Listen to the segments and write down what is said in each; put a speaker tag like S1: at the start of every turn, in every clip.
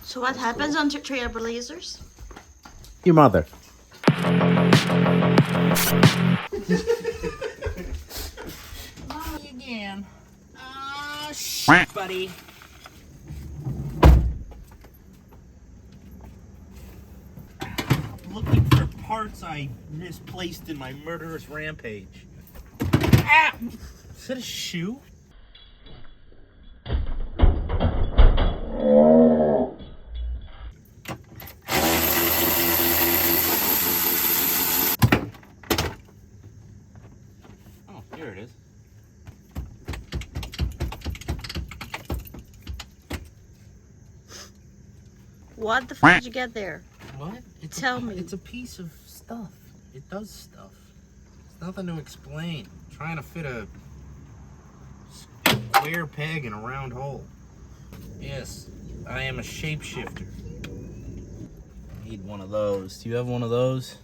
S1: So what happens on Trailblazers?
S2: Your mother.
S3: Again. Shit, buddy. Looking for parts I misplaced in my murderous rampage. Ah! Is that a shoe? Oh, here it is.
S1: What the f did you get there?
S3: What?
S1: Tell me.
S3: It's a piece of stuff. It does stuff. It's nothing to explain. I'm trying to fit a square peg in a round hole. Yes, I am a shapeshifter. I need one of those. Do you have one of those?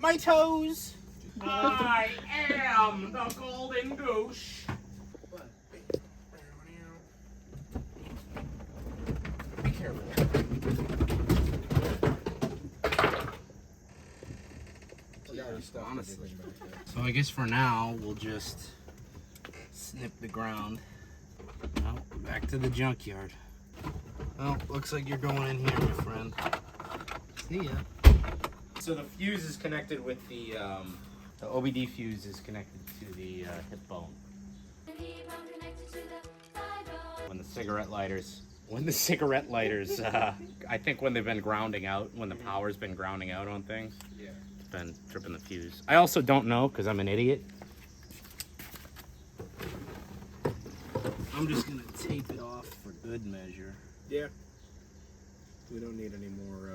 S3: My toes! I am the golden goose. Be careful. Honestly. So I guess for now we'll just snip the ground. Well, back to the junkyard. Well, looks like you're going in here, my friend. See ya. So the fuse is connected with the OBD fuse is connected to the hip bone. When the cigarette lighters, I think when they've been grounding out, when the power's been grounding out on things, yeah, it's been tripping the fuse. I also don't know because I'm an idiot. I'm just gonna tape it off for good measure.
S4: Yeah. We don't need any more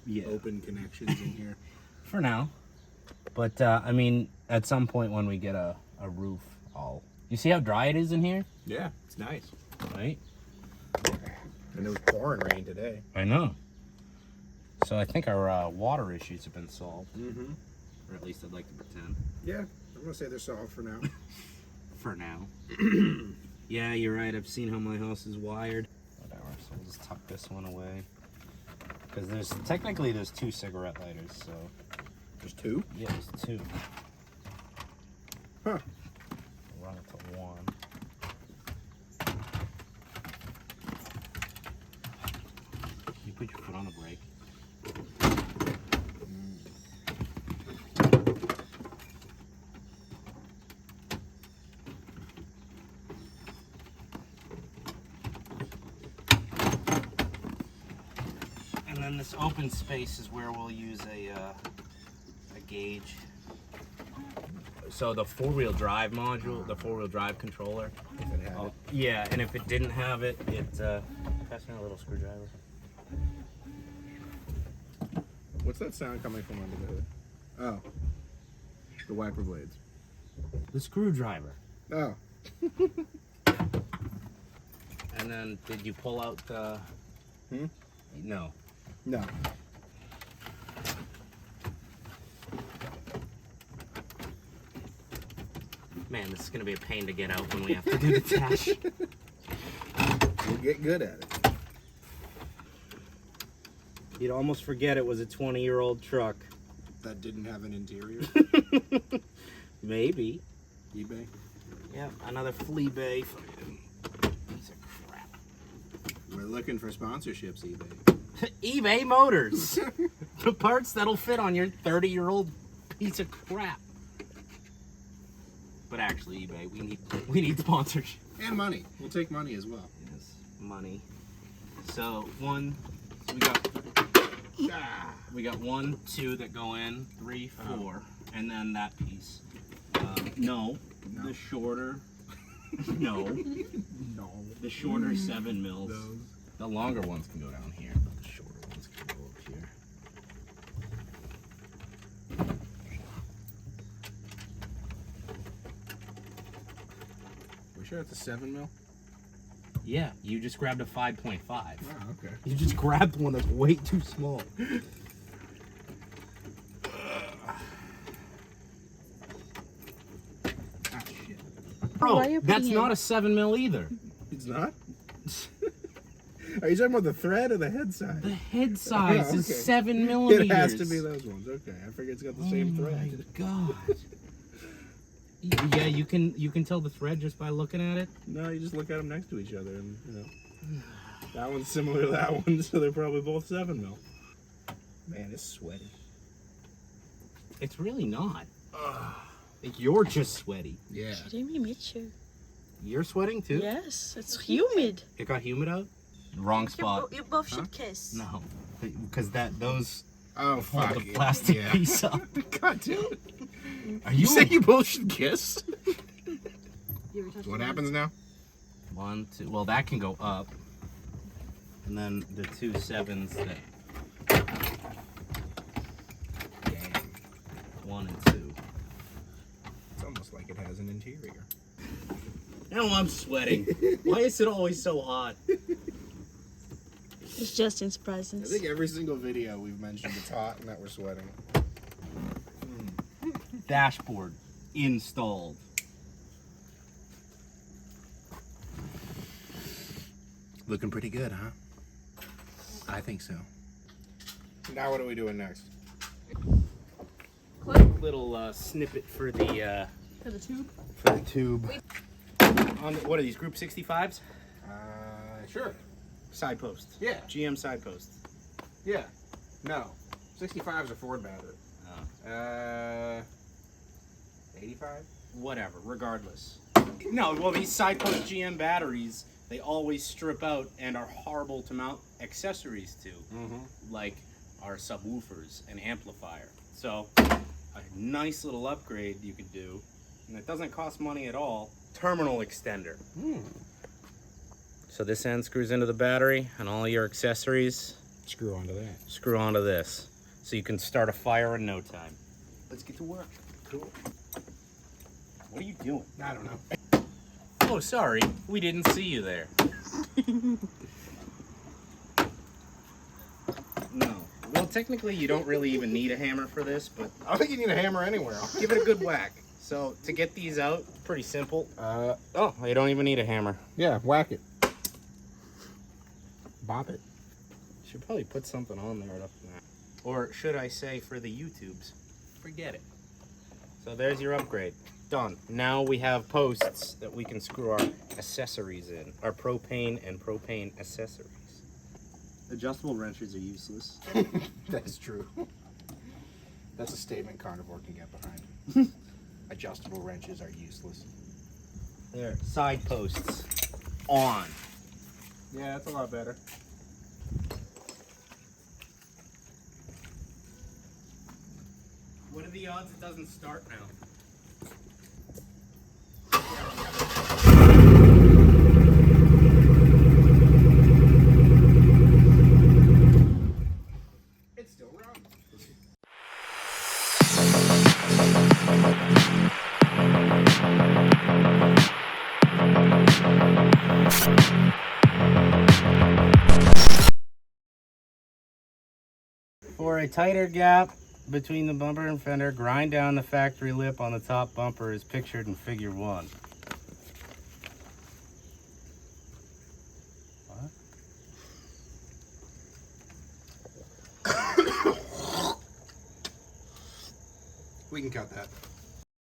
S3: yeah,
S4: open connections in here.
S3: for now. But I mean, at some point when we get a roof, you see how dry it is in here?
S4: Yeah, it's nice.
S3: Right?
S4: And it was pouring rain today.
S3: I know. So I think our water issues have been solved.
S4: Mm-hmm.
S3: Or at least I'd like to pretend.
S4: Yeah, I'm gonna say they're solved for now.
S3: For now. Yeah, you're right. I've seen how my house is wired. Whatever. So we'll just tuck this one away. Because there's two cigarette lighters. So
S4: There's two?
S3: yeah, there's two.
S4: Huh.
S3: We'll run it to one. You put your foot on the brake. And then this open space is where we'll use a gauge. So the four-wheel drive module, the four-wheel drive controller.
S4: If it had it.
S3: Yeah, and if it didn't have it, pass me a little screwdriver.
S4: What's that sound coming from under the hood? Oh. The wiper blades.
S3: The screwdriver.
S4: Oh.
S3: And then, did you pull out the... No.
S4: No.
S3: Man, this is going to be a pain to get out when we have to do the dash.
S4: We'll get good at it.
S3: You'd almost forget it was a 20-year-old truck.
S4: That didn't have an interior.
S3: Maybe.
S4: eBay.
S3: Yep, another flea bay. Piece of crap.
S4: We're looking for sponsorships, eBay.
S3: eBay Motors. The parts that'll fit on your 30-year-old piece of crap. But actually, eBay, we need sponsorship.
S4: And money. We'll take money as well.
S3: Yes, money. So we got 1, 2 that go in, 3, 4, and then that piece. No, the shorter. No,
S4: No.
S3: the shorter 7 mils.
S4: Those.
S3: The longer ones can go down here, but the shorter ones can go up here.
S4: Wish sure it's a 7 mil?
S3: Yeah, you just grabbed a 5.5.
S4: Oh, okay.
S3: You just grabbed one that's way too small.
S4: Ah, shit.
S3: Bro,
S1: Why are you
S3: that's
S1: putting
S3: not
S1: in?
S3: a 7 mil either.
S4: It's not? Are you talking about the thread or the head size?
S3: The head size
S4: Oh,
S3: is
S4: okay.
S3: 7 millimeters.
S4: It has to be those ones. Okay, I figure it's got the same
S3: Oh
S4: thread.
S3: my god. Yeah, you can tell the thread just by looking at it.
S4: No, you just look at them next to each other, and you know, that one's similar to that one, so they're probably both 7 mil. Man, it's sweaty.
S3: It's really not. Like, you're just sweaty.
S4: Yeah.
S1: Kidding me, Mitchell?
S3: You're sweating too?
S1: Yes, it's humid.
S3: It got humid out? Wrong spot.
S1: You both should kiss.
S3: No. Because those
S4: Oh,
S3: hold
S4: fuck.
S3: the plastic
S4: yeah.
S3: piece up.
S4: God damn it.
S3: Are
S4: You say you both should kiss? What happens now?
S3: 1, 2. Well, that can go up. And then the 2 7s that.
S4: Damn.
S3: 1 and 2.
S4: It's almost like it has an interior.
S3: Now I'm sweating. Why is it always so hot?
S1: It's Justin's
S4: I
S1: presence.
S4: think every single video we've mentioned it's hot and that we're sweating.
S3: Dashboard installed.
S4: Looking pretty good, huh? I think so. Now what are we doing next?
S3: Little snippet for the
S1: For the tube?
S3: for the tube. On the, what are these, Group 65s?
S4: Sure.
S3: Side posts.
S4: Yeah.
S3: GM side posts.
S4: Yeah. No. 65 is a Ford battery. 85?
S3: Whatever, regardless. No, well, these side post GM batteries, they always strip out and are horrible to mount accessories to, like our subwoofers and amplifier. So, a nice little upgrade you could do, and it doesn't cost money at all. Terminal extender. So this end screws into the battery, and all your accessories
S4: Screw onto that.
S3: screw onto this. So you can start a fire in no time. Let's get to work.
S4: Cool.
S3: What are you doing?
S4: I don't know.
S3: Oh, sorry. We didn't see you there. No. Well, technically, you don't really even need a hammer for this, but
S4: I don't think you need a hammer anywhere.
S3: give it a good whack. So, to get these out, pretty simple. Oh, you don't even need a hammer.
S4: Yeah, whack it. Bop it.
S3: Should probably put something on there up there. Or should I say for the YouTubes, forget it. So there's your upgrade. Done. Now we have posts that we can screw our accessories in. Our propane and propane accessories. Adjustable wrenches are useless.
S4: That's true. That's a statement Carnivore can get behind. Adjustable wrenches are useless.
S3: There. Side posts. On.
S4: Yeah, that's a lot better.
S3: What are the odds it doesn't start now?
S4: It's still running.
S3: For a tighter gap between the bumper and fender, grind down the factory lip on the top bumper as pictured in figure 1.
S4: We can cut that.